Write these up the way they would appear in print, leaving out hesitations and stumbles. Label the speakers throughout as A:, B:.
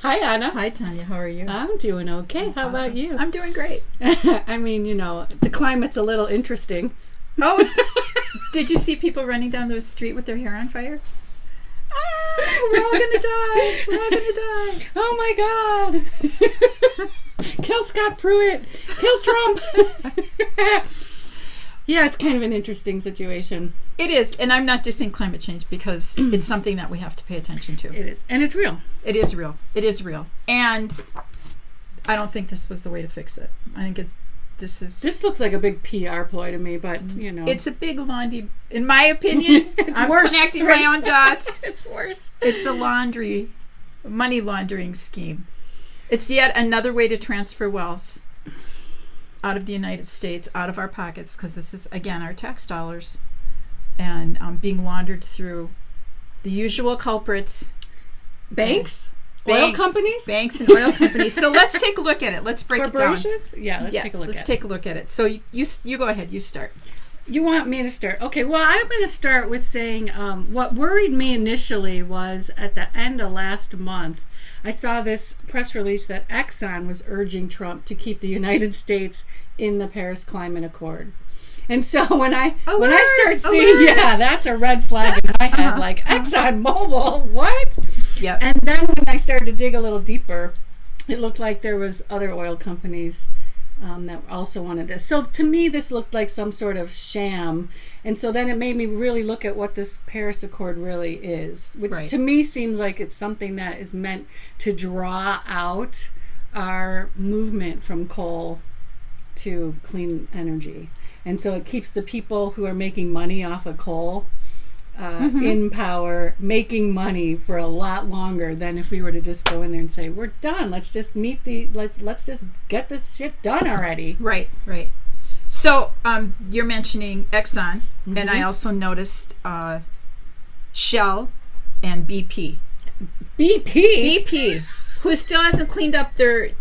A: Hi, Anna.
B: Hi, Tanya. How are you?
A: I'm doing okay. How about you?
B: I'm doing great.
A: I mean, the climate's a little interesting.
B: Oh, did you see people running down the street with their hair on fire? We're all gonna die. We're all gonna die.
A: Oh my God. Kill Scott Pruitt. Kill Trump. Yeah, it's kind of an interesting situation.
B: It is, and I'm not dissing climate change because it's something that we have to pay attention to.
A: It is, and it's real.
B: It is real. It is real, and I don't think this was the way to fix it. I think
A: this looks like a big PR ploy to me, but
B: it's a big laundry. In my opinion, I'm
A: worse.
B: Connecting my own dots.
A: It's worse.
B: It's a money laundering scheme. It's yet another way to transfer wealth out of the United States, out of our pockets, because this is, again, our tax dollars, and being laundered through the usual culprits.
A: Banks, oil companies?
B: Banks and oil companies. So let's take a look at it. Let's break it down.
A: Corporations? Yeah, let's take a look at it.
B: Let's take a look at it. So you go ahead. You start.
A: You want me to start? Okay, well, I'm going to start with saying what worried me initially was at the end of last month, I saw this press release that Exxon was urging Trump to keep the United States in the Paris Climate Accord. And so when I start seeing, that's a red flag in my head, like Exxon Mobil, what?
B: Yeah.
A: And then when I started to dig a little deeper, it looked like there was other oil companies that also wanted this. So to me, this looked like some sort of sham. And so then it made me really look at what this Paris Accord really is, which to me seems like it's something that is meant to draw out our movement from coal to clean energy. And so it keeps the people who are making money off of coal in power, making money for a lot longer than if we were to just go in there and say, we're done. Let's just let's just get this shit done already.
B: Right. So you're mentioning Exxon, and I also noticed Shell and BP.
A: BP?
B: Who still hasn't cleaned up their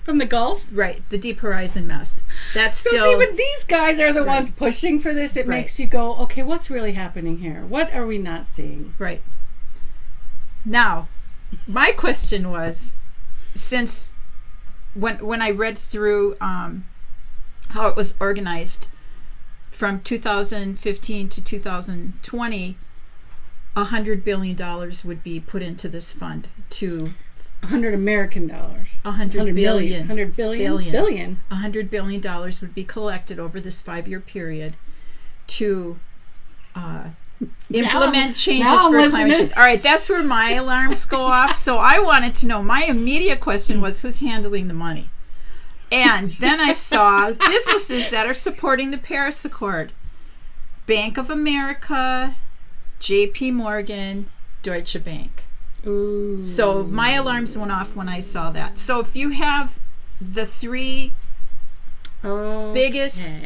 A: from the Gulf?
B: Right, the Deep Horizon mess. That's
A: so
B: still.
A: See, when these guys are the ones pushing for this, it makes you go, okay, what's really happening here? What are we not seeing?
B: Right. Now, my question was, since when I read through how it was organized from 2015 to 2020, $100 billion would be put into this fund to.
A: $100 American dollars.
B: $100 billion.
A: $100 billion.
B: $100 billion would be collected over this 5-year period to implement changes for climate change. All right, that's where my alarms go off. So I wanted to know, my immediate question was, who's handling the money? And then I saw businesses that are supporting the Paris Accord. Bank of America, JP Morgan, Deutsche Bank.
A: Ooh.
B: So my alarms went off when I saw that. So if you have the three biggest,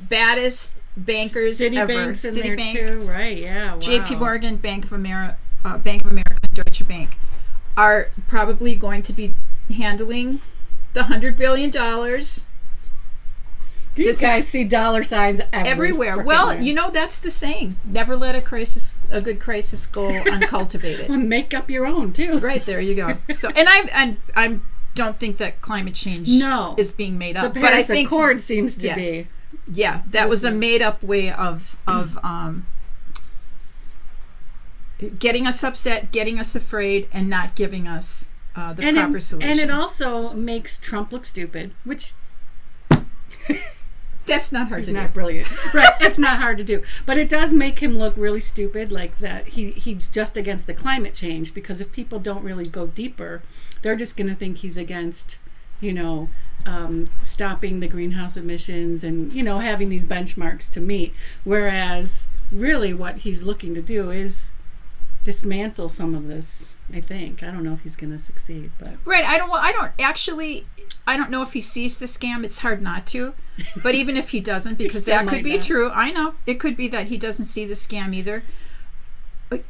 B: baddest bankers ever,
A: Citibank too, right? Yeah, wow.
B: JP Morgan, Bank of America, Deutsche Bank, are probably going to be handling the $100 billion.
A: These guys see dollar signs
B: everywhere. Well, that's the saying. Never let a good crisis go uncultivated.
A: Make up your own too.
B: Right, there you go. So, and I don't think that climate change is being made up.
A: The Paris
B: but I think
A: Accord seems to be.
B: Yeah, that was a made up way of getting us upset, getting us afraid, and not giving us the proper solution.
A: And it also makes Trump look stupid, which.
B: That's not hard to do.
A: It's not brilliant. Right, it's not hard to do. But it does make him look really stupid, like that he's just against the climate change, because if people don't really go deeper, they're just going to think he's against, stopping the greenhouse emissions and, having these benchmarks to meet. Whereas really what he's looking to do is dismantle some of this, I think. I don't know if he's going to succeed, but.
B: Right, I don't know if he sees the scam. It's hard not to. But even if he doesn't, because that could be true. I know. It could be that he doesn't see the scam either.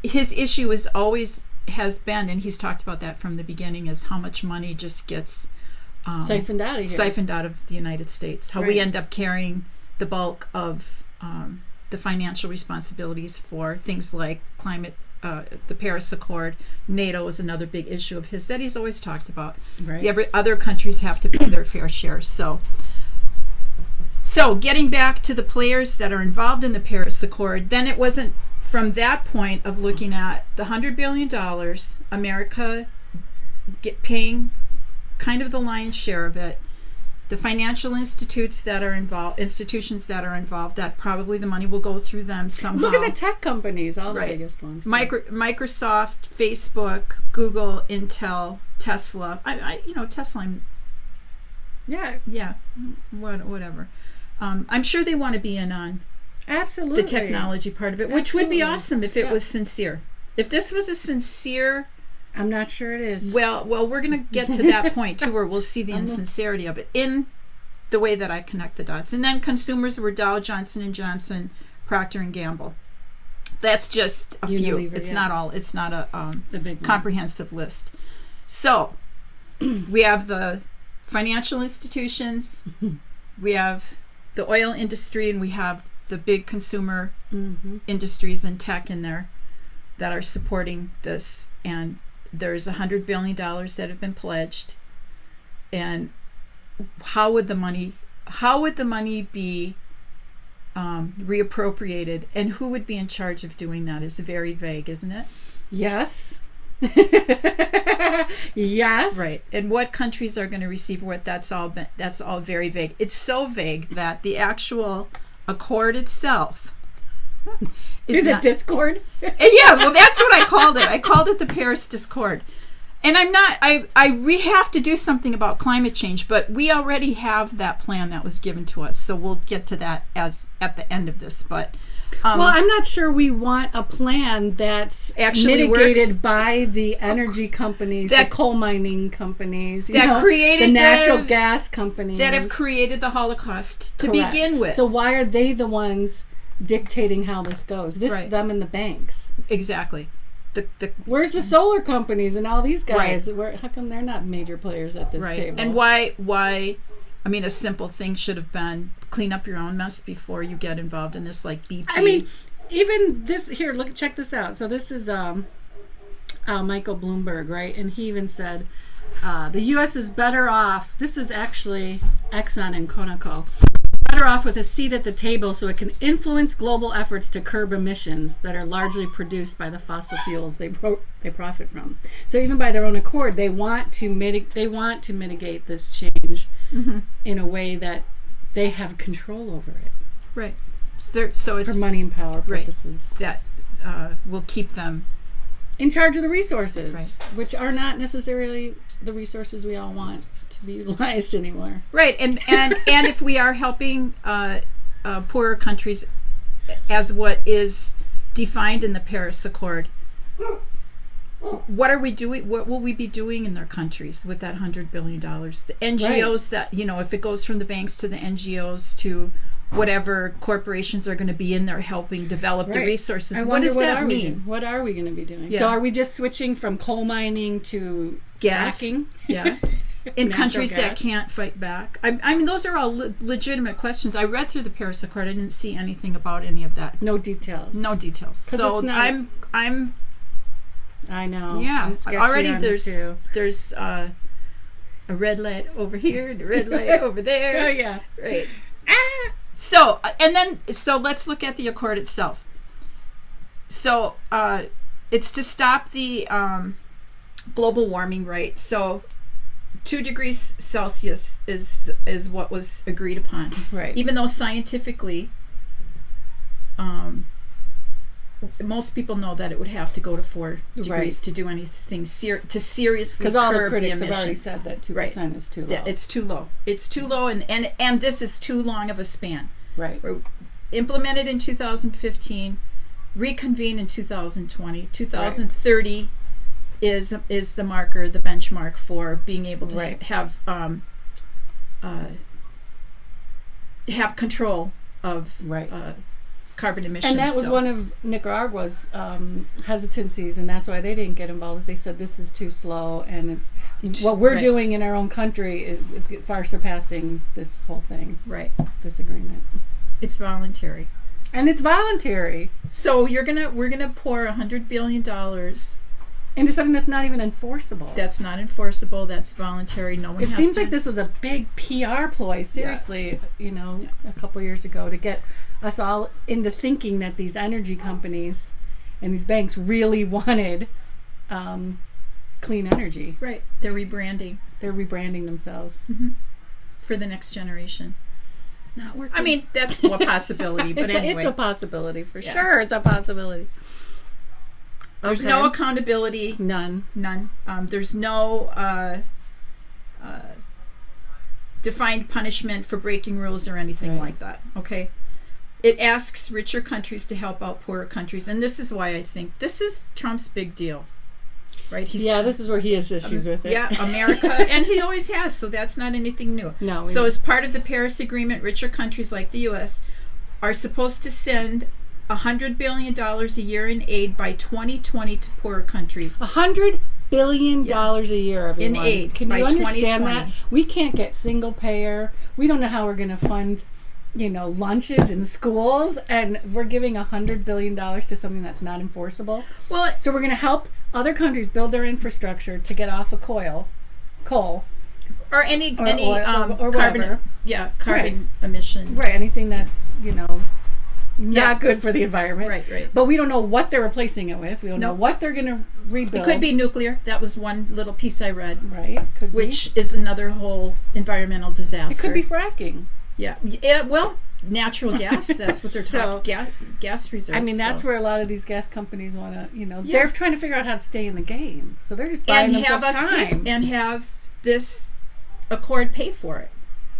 B: His issue has been, and he's talked about that from the beginning, is how much money just gets
A: siphoned out of here.
B: Siphoned out of the United States. How we end up carrying the bulk of the financial responsibilities for things like climate the Paris Accord. NATO is another big issue of his that he's always talked about.
A: Right.
B: Other countries have to pay their fair share. So getting back to the players that are involved in the Paris Accord, then it wasn't from that point of looking at the $100 billion, America paying kind of the lion's share of it, the financial institutions that are involved, that probably the money will go through them somehow.
A: Look at the tech companies, all the
B: Right.
A: biggest ones.
B: Microsoft, Facebook, Google, Intel, Tesla. Tesla.
A: Yeah,
B: Whatever. I'm sure they want to be in on
A: absolutely.
B: the technology part of it, which would be awesome if it was sincere. If this was a sincere,
A: I'm not sure it is.
B: well, we're going to get to that point too, where we'll see the insincerity of it in the way that I connect the dots. And then consumers were Dow, Johnson & Johnson, Procter & Gamble. That's just a few.
A: Unilever,
B: It's
A: yeah.
B: not all. It's not a
A: The big ones.
B: comprehensive list. So we have the financial institutions, we have the oil industry, and we have the big consumer industries and tech in there that are supporting this. And there's $100 billion that have been pledged. And how would the money be reappropriated, and who would be in charge of doing that is very vague, isn't it?
A: Yes. Yes.
B: Right. And what countries are going to receive what? That's all very vague. It's so vague that the actual accord itself
A: Is it Discord?
B: Yeah, well, that's what I called it. I called it the Paris Discord. And we have to do something about climate change, but we already have that plan that was given to us. So we'll get to that at the end of this. But
A: well, I'm not sure we want a plan that's
B: actually
A: mitigated
B: works.
A: By the energy companies, the coal mining companies,
B: created
A: the natural gas companies
B: that have created the Holocaust to
A: Correct.
B: begin with.
A: So why are they the ones dictating how this goes? Them and the banks.
B: Exactly.
A: Where's the solar companies and all these guys? Right. How come they're not major players at this table?
B: And why? I mean, a simple thing should have been clean up your own mess before you get involved in this, like BP.
A: I mean, even this here. Look, check this out. So this is Michael Bloomberg, right? And he even said the U.S. is better off. This is actually Exxon and Conoco. Better off with a seat at the table so it can influence global efforts to curb emissions that are largely produced by the fossil fuels they profit from. So even by their own accord, they want to mitigate this change in a way that they have control over it.
B: Right. So it's
A: for money and power purposes.
B: That will keep them
A: in charge of the resources,
B: right.
A: which are not necessarily the resources we all want to be utilized anymore.
B: Right, and if we are helping poorer countries as what is defined in the Paris Accord, what are we doing? What will we be doing in their countries with that $100 billion? The NGOs that, if it goes from the banks to the NGOs to whatever corporations are going to be in there helping develop the resources. What does that mean?
A: What are we going to be doing?
B: Yeah.
A: So are we just switching from coal mining to
B: gas?
A: Fracking?
B: Yeah. In countries that can't fight back. I mean, those are all legitimate questions. I read through the Paris Accord. I didn't see anything about any of that.
A: No details.
B: So I'm.
A: I know.
B: Yeah. Already there's a red light over here and a red light over there.
A: Oh yeah.
B: Right. So let's look at the accord itself. So it's to stop the global warming rate. So 2 degrees Celsius is what was agreed upon.
A: Right.
B: Even though scientifically, most people know that it would have to go to 4 degrees to do anything to seriously curb
A: because all the critics
B: the
A: have already
B: emissions.
A: said that 2% is too low.
B: Yeah, it's too low. It's too low, and this is too long of a span.
A: Right.
B: We're implemented in 2015, reconvened in 2020. 2030 is the marker, the benchmark for being able to have control of carbon emissions.
A: And that was one of Nicaragua's hesitancies, and that's why they didn't get involved. Is they said this is too slow, and it's what we're doing in our own country is far surpassing this whole thing.
B: Right.
A: This agreement.
B: It's voluntary.
A: And it's voluntary.
B: So we're gonna pour $100 billion.
A: Into something that's not even enforceable.
B: That's not enforceable. That's voluntary. No one.
A: It seems like this was a big PR ploy. Seriously, a couple years ago to get us all into thinking that these energy companies and these banks really wanted clean energy.
B: Right. They're rebranding.
A: They're rebranding themselves
B: for the next generation.
A: Not working.
B: I mean, that's a possibility, but anyway.
A: It's a possibility for sure. It's a possibility.
B: There's no accountability.
A: None.
B: There's no defined punishment for breaking rules or anything like that. Okay. It asks richer countries to help out poorer countries, and this is why I think this is Trump's big deal. Right?
A: This is where he has issues with it.
B: Yeah, America, and he always has, so that's not anything new.
A: No.
B: So as part of the Paris Agreement, richer countries like the U.S. are supposed to send $100 billion a year in aid by 2020 to poorer countries.
A: $100 billion a year, everyone.
B: In aid.
A: Can
B: by
A: you understand
B: 2020.
A: that? We can't get single payer. We don't know how we're going to fund, lunches in schools, and we're giving $100 billion to something that's not enforceable.
B: Well,
A: so we're going to help other countries build their infrastructure to get off of coal,
B: or any
A: oil, or
B: carbon,
A: whatever.
B: Carbon emission.
A: Right, anything that's not good for the environment.
B: Right.
A: But we don't know what they're replacing it with. We don't know what they're going to rebuild.
B: It could be nuclear. That was one little piece I read.
A: Right. Could
B: which is another whole environmental disaster.
A: It could be fracking.
B: Yeah. Well, natural gas. That's what they're talking. Gas reserves.
A: I mean, that's where a lot of these gas companies want to. They're trying to figure out how to stay in the game. So they're just buying themselves time
B: and have this Accord pay for it.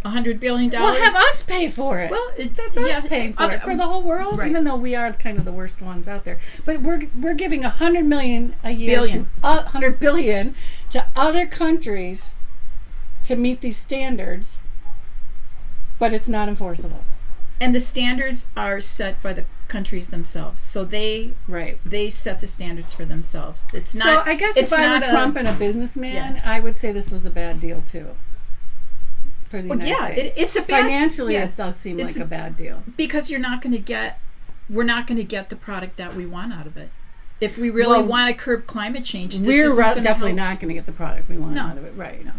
B: $100 billion.
A: Well, have us pay for it.
B: Well,
A: that's us paying for it for the whole world, even though we are kind of the worst ones out there. But we're giving $100 million a year, $100 billion to other countries to meet these standards, but it's not enforceable.
B: And the standards are set by the countries themselves, so they set the standards for themselves. It's not.
A: So I guess if I were Trump and a businessman, I would say this was a bad deal too. For the United States.
B: It's a bad,
A: financially. It does seem like a bad deal
B: because we're not going to get the product that we want out of it. If we really want to curb climate change,
A: we're definitely not going to get the product we want out of it. Right?
B: No.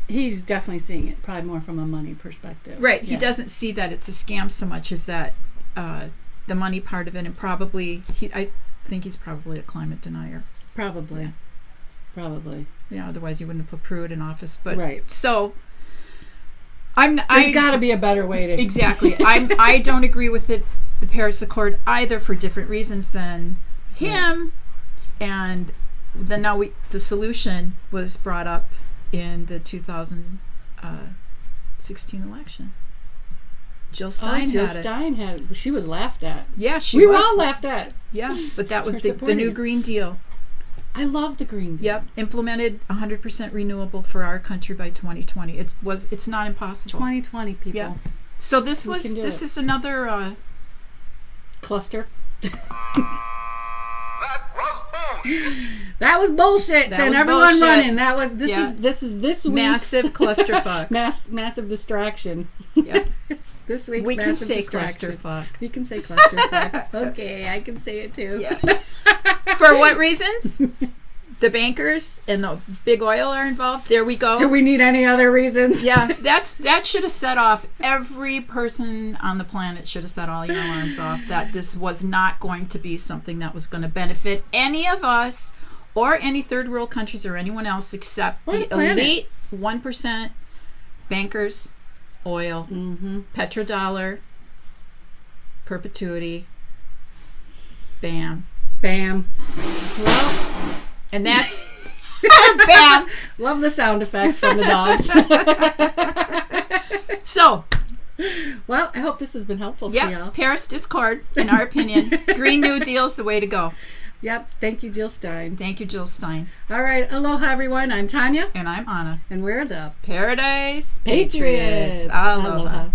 A: He's definitely seeing it probably more from a money perspective.
B: Right. He doesn't see that it's a scam so much as that the money part of it, and probably I think he's probably a climate denier.
A: Probably.
B: Yeah. Otherwise, you wouldn't have put Pruitt in office. But so.
A: There's got to be a better way to
B: exactly. I don't agree with the Paris Accord either for different reasons than him, and then the solution was brought up in the 2016 election. Jill Stein
A: had it. She was laughed at.
B: Yeah,
A: we were all laughed at.
B: Yeah, but that was the new Green Deal.
A: I love the Green Deal.
B: Yep, implemented 100% renewable for our country by 2020. It's not impossible.
A: 2020, people.
B: Yeah. So this is another
A: cluster. That was bullshit. And everyone running. This is this week's
B: massive clusterfuck.
A: Massive distraction. Yep. This week's massive distraction.
B: Clusterfuck.
A: We can say clusterfuck. Okay, I can say it too.
B: Yeah. For what reasons? The bankers and the big oil are involved. There we go.
A: Do we need any other reasons?
B: Yeah, that should have set off every person on the planet. Should have set all your alarms off that this was not going to be something that was going to benefit any of us or any third world countries or anyone else except the elite 1% bankers, oil, petrodollar, perpetuity. Bam.
A: Well,
B: and that's
A: bam. Love the sound effects from the dogs.
B: So,
A: well, I hope this has been helpful to y'all.
B: Paris Discord, in our opinion. Green New Deal's the way to go.
A: Yep. Thank you, Jill Stein.
B: Thank you, Jill Stein.
A: All right. Aloha, everyone. I'm Tanya.
B: And I'm Anna.
A: And we're the
B: Paradise
A: Patriots.
B: Aloha.